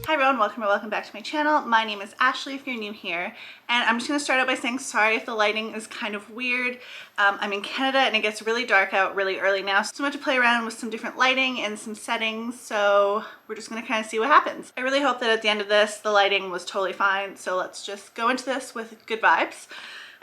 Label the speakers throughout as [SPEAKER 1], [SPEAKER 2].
[SPEAKER 1] Hi everyone, welcome or welcome back to my channel. My name is Ashley if you're new here, and I'm just going to start out by saying sorry if the lighting is kind of weird. I'm in Canada and it gets really dark out really early now, so I have to play around with some different lighting and some settings, so we're just going to kind of see what happens. I really hope that at the end of this the lighting was totally fine, so let's just go into this with good vibes.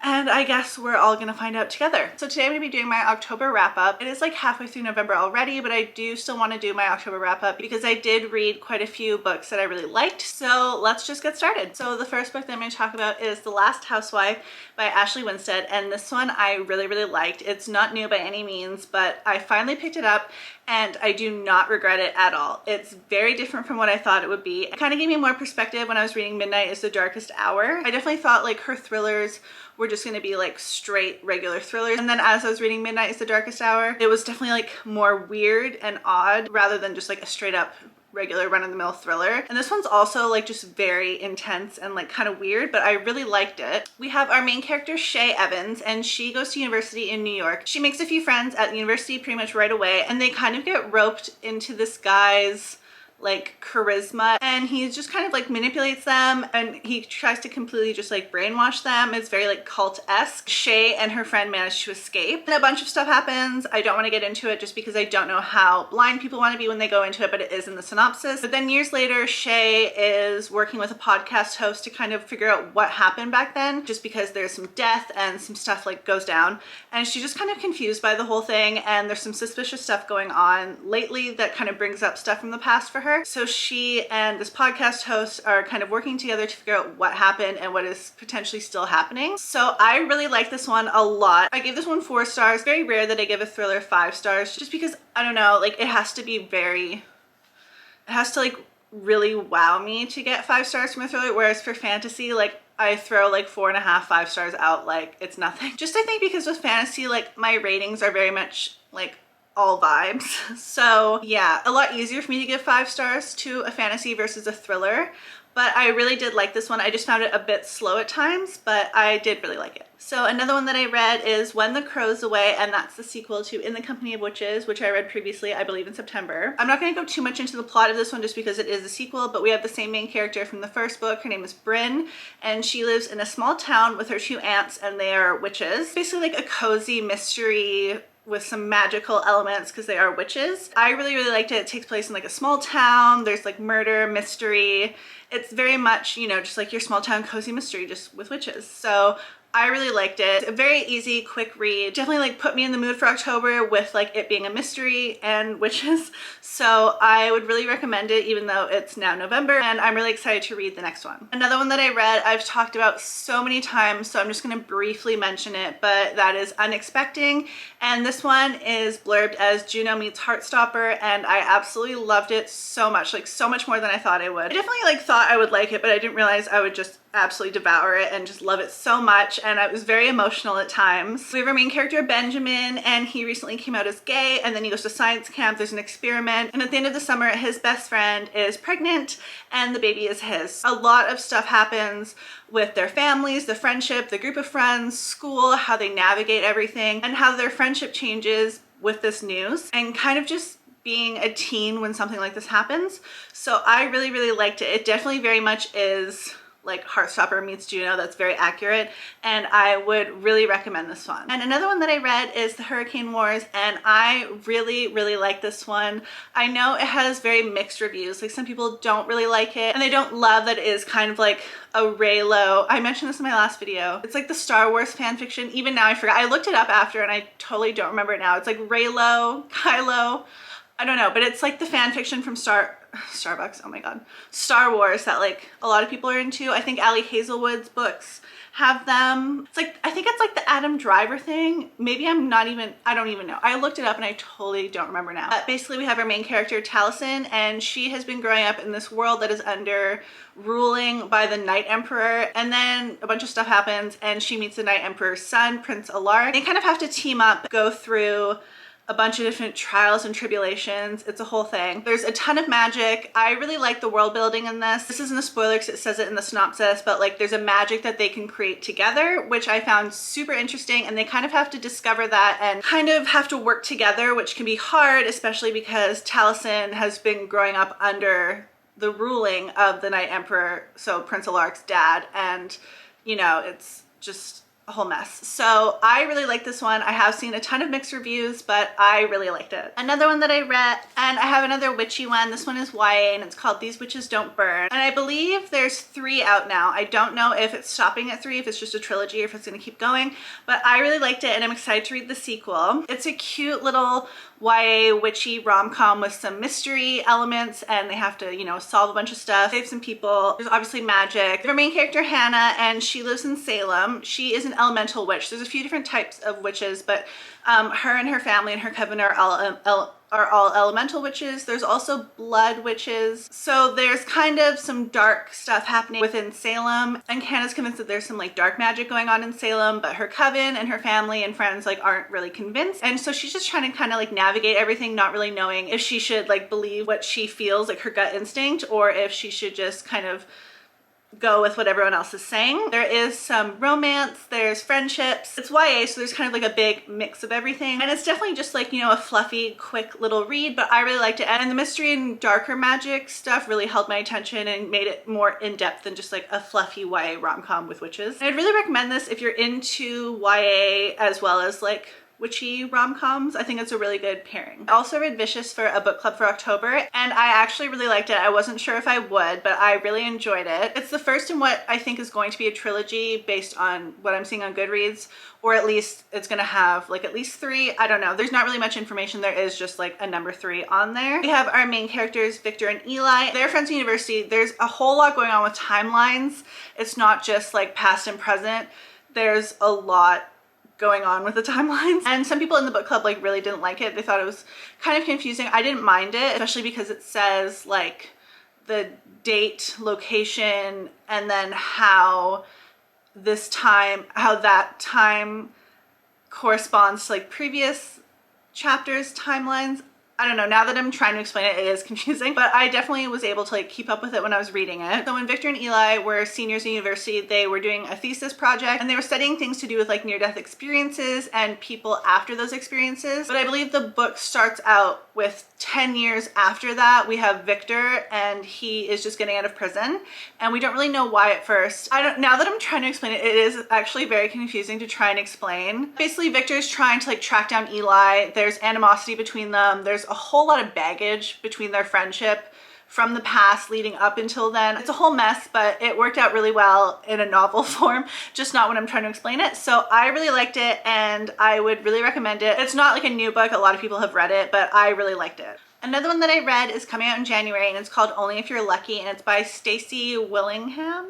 [SPEAKER 1] And I guess we're all gonna find out together. So today I'm gonna be doing my October wrap up. It is like halfway through November already, but I do still want to do my October wrap up because I did read quite a few books that I really liked. So let's just get started. So the first book that I'm gonna talk about is The Last Housewife by Ashley Winstead, and this one I really liked. It's not new by any means, but I finally picked it up and I do not regret it at all. It's very different from what I thought it would be. It kind of gave me more perspective when I was reading Midnight is the Darkest Hour. I definitely thought like her thrillers were just going to be like straight regular thrillers, and then as I was reading Midnight is the Darkest Hour, it was definitely like more weird and odd rather than just like a straight up regular run-of-the-mill thriller. And this one's also like just very intense and like kind of weird, but I really liked it. We have our main character Shay Evans, and she goes to university in New York. She makes a few friends at the university pretty much right away, and they kind of get roped into this guy's like charisma, and he just kind of like manipulates them, and he tries to completely just like brainwash them. It's very like cult-esque. Shay and her friend manage to escape, and a bunch of stuff happens. I don't want to get into it just because I don't know how blind people want to be when they go into it, but it is in the synopsis. But then years later, Shay is working with a podcast host to kind of figure out what happened back then, just because there's some death and some stuff like goes down, and she's just kind of confused by the whole thing, and there's some suspicious stuff going on lately that kind of brings up stuff from the past for her. So she and this podcast host are kind of working together to figure out what happened and what is potentially still happening. So I really like this one a lot. I gave this one 4 stars. Very rare that I give a thriller 5 stars, just because, I don't know, like it has to like really wow me to get 5 stars from a thriller, whereas for fantasy, like I throw like 4.5, 5 stars out like it's nothing. Just I think because with fantasy, like my ratings are very much like all vibes. So yeah, a lot easier for me to give 5 stars to a fantasy versus a thriller. But I really did like this one. I just found it a bit slow at times, but I did really like it. So another one that I read is When the Crow's Away, and that's the sequel to In the Company of Witches, which I read previously, I believe in September. I'm not going to go too much into the plot of this one just because it is a sequel, but we have the same main character from the first book. Her name is Bryn, and she lives in a small town with her 2 aunts, and they are witches. Basically like a cozy mystery with some magical elements because they are witches. I really liked it. It takes place in like a small town. There's like murder, mystery. It's very much, you know, just like your small town cozy mystery just with witches. So I really liked it. A very easy, quick read. Definitely like put me in the mood for October with like it being a mystery and witches. So I would really recommend it even though it's now November, and I'm really excited to read the next one. Another one that I read I've talked about so many times, so I'm just gonna briefly mention it, but that is Unexpecting. And this one is blurbed as Juno meets Heartstopper, and I absolutely loved it so much, like so much more than I thought I would. I definitely like thought I would like it, but I didn't realize I would just absolutely devour it and just love it so much, and I was very emotional at times. We have our main character Benjamin, and he recently came out as gay, and then he goes to science camp. There's an experiment, and at the end of the summer his best friend is pregnant and the baby is his. A lot of stuff happens with their families, the friendship, the group of friends, school, how they navigate everything, and how their friendship changes with this news, and kind of just being a teen when something like this happens. So I really liked it. It definitely very much is like Heartstopper meets Juno. That's very accurate, and I would really recommend this one. And another one that I read is The Hurricane Wars, and I really like this one. I know it has very mixed reviews. Like some people don't really like it, and they don't love that it is kind of like a Reylo. I mentioned this in my last video. It's like the Star Wars fan fiction. Even now I forgot. I looked it up after and I totally don't remember it now. It's like Reylo, Kylo, I don't know, but it's like the fan fiction from Starbucks, oh my god, Star Wars that like a lot of people are into. I think Ali Hazelwood's books have them. It's like, I think it's like the Adam Driver thing. Maybe I don't even know. I looked it up and I totally don't remember now. But basically we have our main character Taliesin, and she has been growing up in this world that is under ruling by the Night Emperor, and then a bunch of stuff happens and she meets the Night Emperor's son, Prince Alaric. They kind of have to team up, go through a bunch of different trials and tribulations. It's a whole thing. There's a ton of magic. I really like the world building in this. This isn't a spoiler because it says it in the synopsis, but like there's a magic that they can create together, which I found super interesting, and they kind of have to discover that and kind of have to work together, which can be hard, especially because Taliesin has been growing up under the ruling of the Night Emperor, so Prince Alaric's dad, and you know, it's just a whole mess. So I really like this one. I have seen a ton of mixed reviews, but I really liked it. Another one that I read, and I have another witchy one. This one is YA and it's called These Witches Don't Burn. And I believe there's 3 out now. I don't know if it's stopping at 3, if it's just a trilogy or if it's gonna keep going, but I really liked it and I'm excited to read the sequel. It's a cute little YA witchy rom-com with some mystery elements, and they have to, you know, solve a bunch of stuff, save some people. There's obviously magic. Our main character, Hannah, and she lives in Salem. She is an elemental witch. There's a few different types of witches, but her and her family and her coven are all elemental witches. There's also blood witches. So there's kind of some dark stuff happening within Salem, and Hannah's convinced that there's some like dark magic going on in Salem, but her coven and her family and friends like aren't really convinced. And so she's just trying to kind of like navigate everything, not really knowing if she should like believe what she feels, like her gut instinct, or if she should just kind of go with what everyone else is saying. There is some romance, there's friendships. It's YA, so there's kind of like a big mix of everything. And it's definitely just like, you know, a fluffy, quick little read, but I really liked it. And the mystery and darker magic stuff really held my attention and made it more in-depth than just like a fluffy YA rom-com with witches. And I'd really recommend this if you're into YA as well as like witchy rom-coms. I think it's a really good pairing. I also read Vicious for a book club for October, and I actually really liked it. I wasn't sure if I would, but I really enjoyed it. It's the first in what I think is going to be a trilogy based on what I'm seeing on Goodreads, or at least it's gonna have like at least 3. I don't know. There's not really much information. There is just like a number 3 on there. We have our main characters, Victor and Eli. They're friends in university. There's a whole lot going on with timelines. It's not just like past and present. There's a lot going on with the timelines, and some people in the book club like really didn't like it. They thought it was kind of confusing. I didn't mind it, especially because it says like the date, location, and then how that time corresponds to like previous chapters timelines. I don't know, now that I'm trying to explain it, it is confusing, but I definitely was able to like keep up with it when I was reading it. So when Victor and Eli were seniors in university, they were doing a thesis project and they were studying things to do with like near-death experiences and people after those experiences. But I believe the book starts out with 10 years after that. We have Victor and he is just getting out of prison, and we don't really know why at first. Now that I'm trying to explain it, it is actually very confusing to try and explain. Basically, Victor is trying to like track down Eli. There's animosity between them. There's a whole lot of baggage between their friendship from the past leading up until then. It's a whole mess, but it worked out really well in a novel form, just not when I'm trying to explain it. So I really liked it and I would really recommend it. It's not like a new book. A lot of people have read it, but I really liked it. Another one that I read is coming out in January, and it's called Only If You're Lucky, and it's by Stacey Willingham,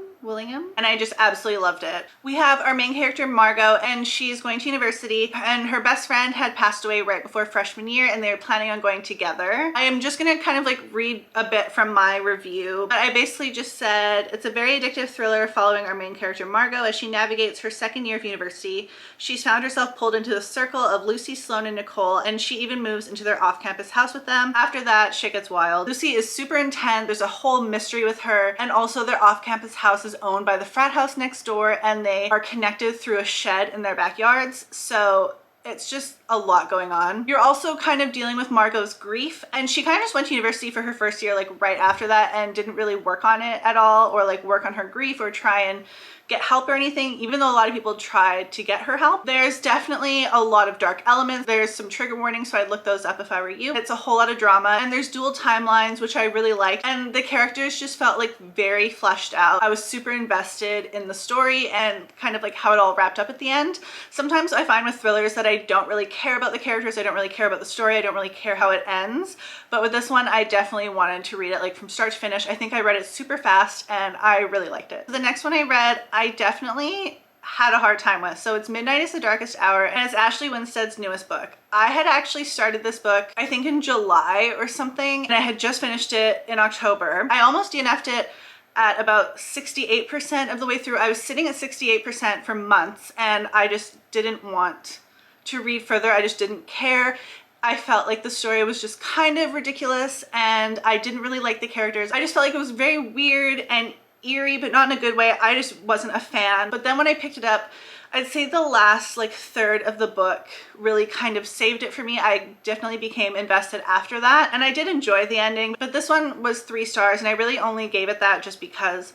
[SPEAKER 1] and I just absolutely loved it. We have our main character, Margot, and she's going to university, and her best friend had passed away right before freshman year, and they were planning on going together. I am just gonna kind of like read a bit from my review, but I basically just said, it's a very addictive thriller following our main character, Margot, as she navigates her second year of university. She's found herself pulled into the circle of Lucy, Sloan, and Nicole, and she even moves into their off-campus house with them. After that, shit gets wild. Lucy is super intense. There's a whole mystery with her, and also their off-campus house is owned by the frat house next door, and they are connected through a shed in their backyards. So it's just a lot going on. You're also kind of dealing with Margot's grief, and she kind of just went to university for her first year like right after that and didn't really work on it at all, or like work on her grief or try and get help or anything, even though a lot of people tried to get her help. There's definitely a lot of dark elements. There's some trigger warnings, so I'd look those up if I were you. It's a whole lot of drama, and there's dual timelines, which I really liked, and the characters just felt like very fleshed out. I was super invested in the story and kind of like how it all wrapped up at the end. Sometimes I find with thrillers that I don't really care about the characters, I don't really care about the story, I don't really care how it ends, but with this one I definitely wanted to read it like from start to finish. I think I read it super fast and I really liked it. The next one I read, I definitely had a hard time with. So it's Midnight is the Darkest Hour, and it's Ashley Winstead's newest book. I had actually started this book, I think in July or something, and I had just finished it in October. I almost DNF'd it at about 68% of the way through. I was sitting at 68% for months, and I just didn't want to read further. I just didn't care. I felt like the story was just kind of ridiculous, and I didn't really like the characters. I just felt like it was very weird and eerie, but not in a good way. I just wasn't a fan. But then when I picked it up, I'd say the last like third of the book really kind of saved it for me. I definitely became invested after that, and I did enjoy the ending, but this one was 3 stars and I really only gave it that just because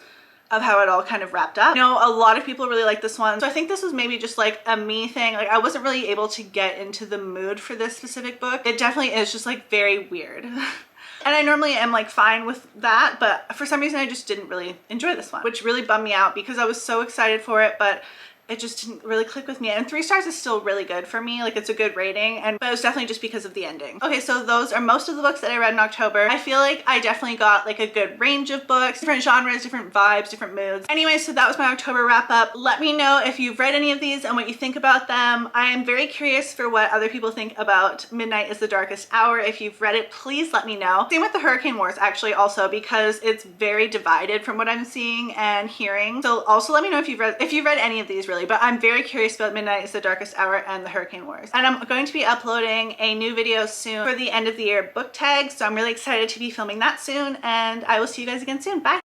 [SPEAKER 1] of how it all kind of wrapped up. I know a lot of people really like this one, so I think this was maybe just like a me thing. Like I wasn't really able to get into the mood for this specific book. It definitely is just like very weird. And I normally am like fine with that, but for some reason I just didn't really enjoy this one, which really bummed me out because I was so excited for it, but it just didn't really click with me. And 3 stars is still really good for me. Like it's a good rating, but it was definitely just because of the ending. Okay, so those are most of the books that I read in October. I feel like I definitely got like a good range of books, different genres, different vibes, different moods. Anyway, so that was my October wrap up. Let me know if you've read any of these and what you think about them. I am very curious for what other people think about Midnight is the Darkest Hour. If you've read it, please let me know. Same with the Hurricane Wars actually also, because it's very divided from what I'm seeing and hearing. So also let me know if you've read any of these really, but I'm very curious about Midnight is the Darkest Hour and the Hurricane Wars. And I'm going to be uploading a new video soon for the end of the year book tag, so I'm really excited to be filming that soon, and I will see you guys again soon. Bye!